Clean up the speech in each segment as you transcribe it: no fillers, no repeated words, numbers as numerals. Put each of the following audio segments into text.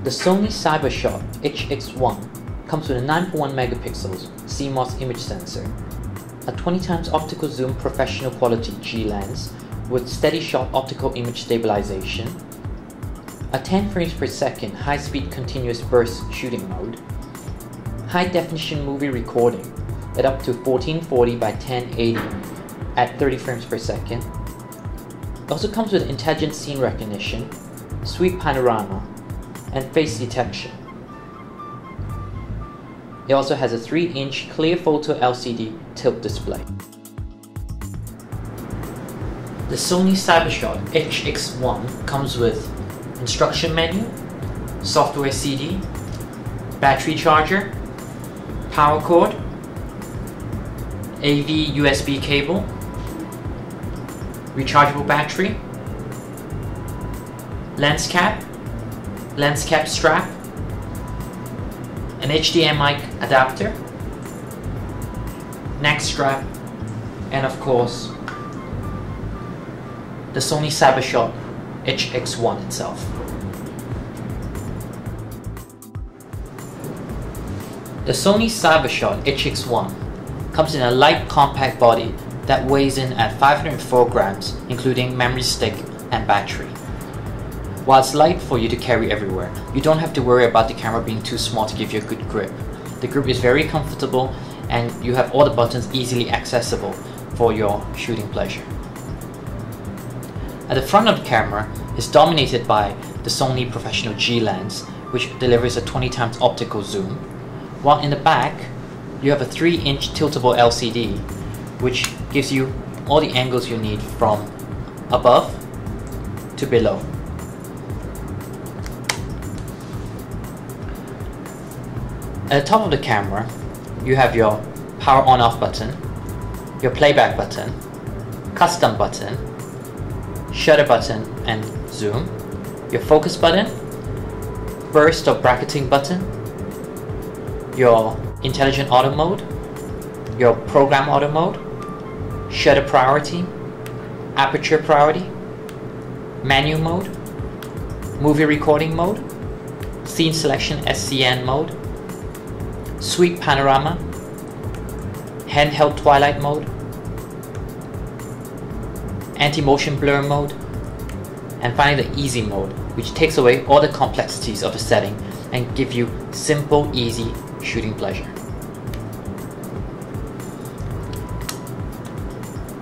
The Sony CyberShot HX1 comes with a 9.1 megapixels CMOS image sensor, a 20 times optical zoom professional quality G lens with steady shot optical image stabilization, a 10 frames per second high-speed continuous burst shooting mode, high-definition movie recording at up to 1440 by 1080 at 30 frames per second. It also comes with intelligent scene recognition, sweep panorama, and face detection. It also has a 3-inch clear photo LCD tilt display. The Sony CyberShot HX1 comes with instruction menu, software CD, battery charger, power cord, AV USB cable, rechargeable battery, lens cap strap, an HDMI adapter, neck strap, and of course the Sony CyberShot HX1 itself. The Sony CyberShot HX1 comes in a light compact body that weighs in at 504 grams, including memory stick and battery. While it's light for you to carry everywhere, you don't have to worry about the camera being too small to give you a good grip. The grip is very comfortable and you have all the buttons easily accessible for your shooting pleasure. At the front of the camera is dominated by the Sony Professional G lens, which delivers a 20 times optical zoom, while in the back you have a 3-inch tiltable LCD, which gives you all the angles you need from above to below. At the top of the camera, you have your power on-off button, your playback button, custom button, shutter button and zoom, your focus button, burst or bracketing button, your intelligent auto mode, your program auto mode, shutter priority, aperture priority, menu mode, movie recording mode, scene selection SCN mode, sweep panorama, handheld twilight mode, anti-motion blur mode, and finally the easy mode, which takes away all the complexities of the setting and give you simple, easy shooting pleasure.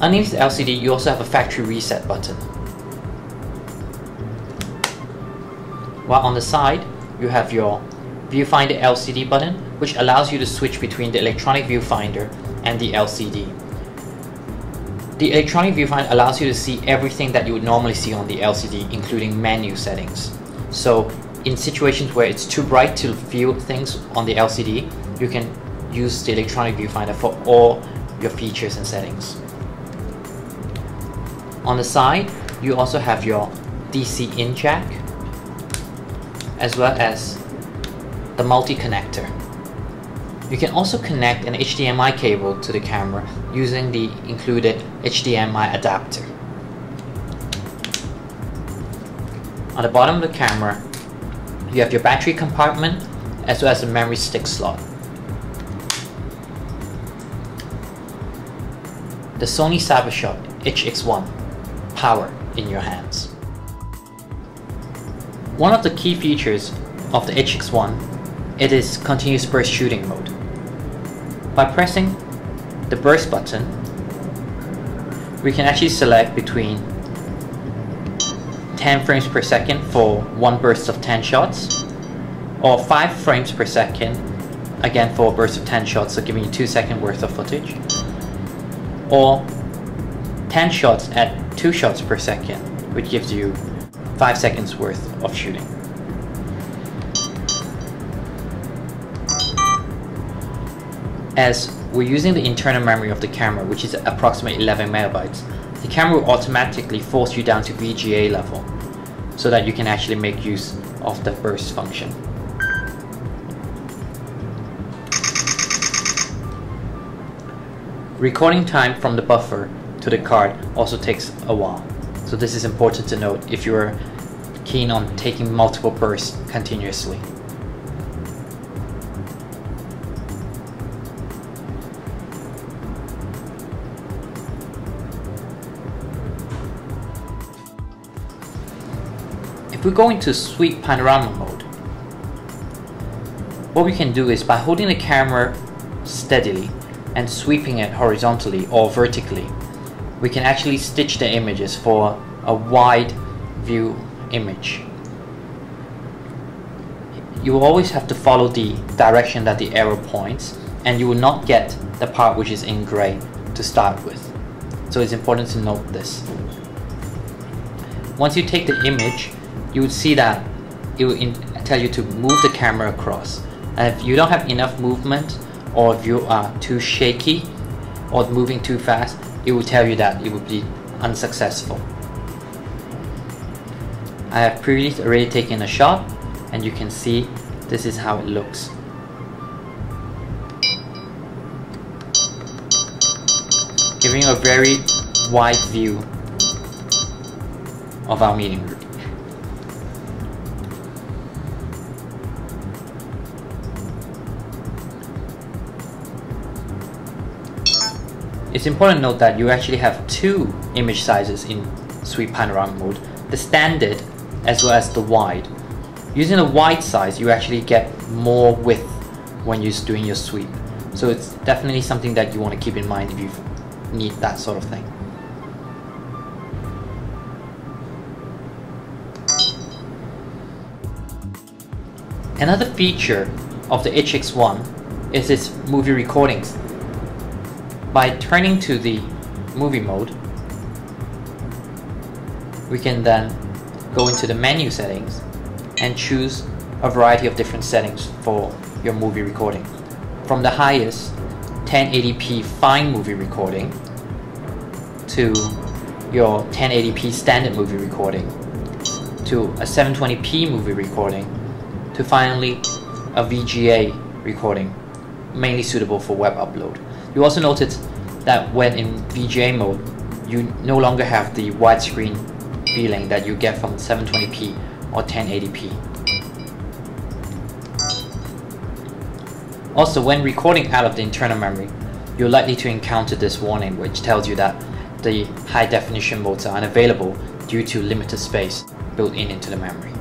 Underneath the LCD, you also have a factory reset button. While on the side, you have your viewfinder LCD button, which allows you to switch between the electronic viewfinder and the LCD. The electronic viewfinder allows you to see everything that you would normally see on the LCD, including menu settings. So in situations where it's too bright to view things on the LCD, you can use the electronic viewfinder for all your features and settings. On the side, you also have your DC in jack, as well as the multi-connector. You can also connect an HDMI cable to the camera using the included HDMI adapter. On the bottom of the camera, you have your battery compartment as well as the memory stick slot. The Sony CyberShot HX1, power in your hands. One of the key features of the HX1, it is continuous burst shooting mode. By pressing the burst button, we can actually select between 10 frames per second for one burst of 10 shots, or 5 frames per second, again for a burst of 10 shots, so giving you 2 seconds worth of footage, or 10 shots at 2 shots per second, which gives you 5 seconds worth of shooting. As we're using the internal memory of the camera, which is approximately 11 megabytes, the camera will automatically force you down to VGA level so that you can actually make use of the burst function. Recording time from the buffer to the card also takes a while, so this is important to note if you are keen on taking multiple bursts continuously. If we go into sweep panorama mode, what we can do is by holding the camera steadily and sweeping it horizontally or vertically, we can actually stitch the images for a wide view image. You will always have to follow the direction that the arrow points, and you will not get the part which is in gray to start with. So it's important to note this. Once you take the image, you would see that it will tell you to move the camera across. And if you don't have enough movement, or if you are too shaky or moving too fast, it will tell you that it will be unsuccessful. I have previously already taken a shot, and you can see this is how it looks. Giving a very wide view of our meeting room. It's important to note that you actually have two image sizes in sweep panorama mode, the standard as well as the wide. Using the wide size, you actually get more width when you're doing your sweep. So it's definitely something that you want to keep in mind if you need that sort of thing. Another feature of the HX1 is its movie recordings. By turning to the movie mode, we can then go into the menu settings and choose a variety of different settings for your movie recording. From the highest 1080p fine movie recording to your 1080p standard movie recording to a 720p movie recording to finally a VGA recording, mainly suitable for web upload. You also notice that when in VGA mode, you no longer have the widescreen feeling that you get from 720p or 1080p. Also, when recording out of the internal memory, you're likely to encounter this warning which tells you that the high definition modes are unavailable due to limited space built into the memory.